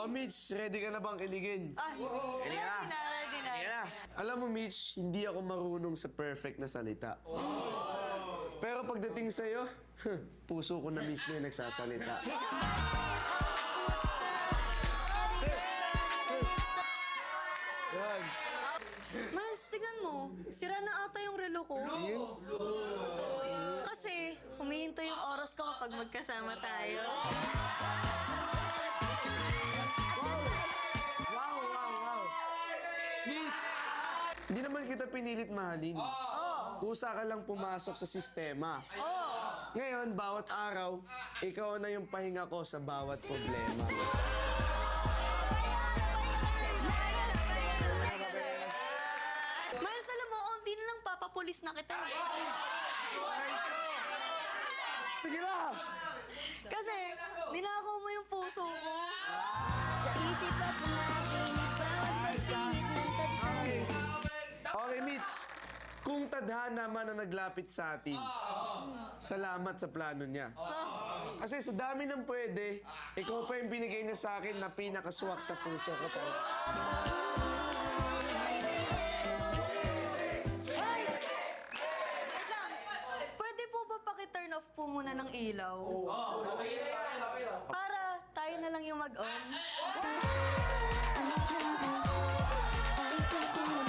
Mitch, ready ka na bang kiligin? Ready na. Alam mo, Mitch, hindi ako marunong sa perfect na salita. Pero pagdating sa'yo, puso ko na mismo yung nagsasalita. Yan. Miles, tingnan mo. Sira na ata yung relo ko. Kasi, humihinto yung oras ko kapag magkasama tayo. Wow. Mitch, hindi naman kita pinilit mahalin. Kusa ka lang pumasok sa sistema. Ngayon, bawat araw, ikaw na yung pahinga ko sa bawat problema. Miles, alam mo, hindi na lang papapulis na kita. Sige na! Kasi, dinakaw mo yung puso ko. Sa isip at nakinig bawat pagsingit ng tadhana. Okay, Mitch. Kung tadhana man ang naglapit sa atin, salamat sa plano niya. Kasi sa dami ng pwede, ikaw pa yung binigay niya sa akin na pinakaswak sa puso ko. Wait lang. Pwede po ba paki-turn off po muna ng ilaw? Para tayo na lang yung mag-on. Ang tiyan ay ikaw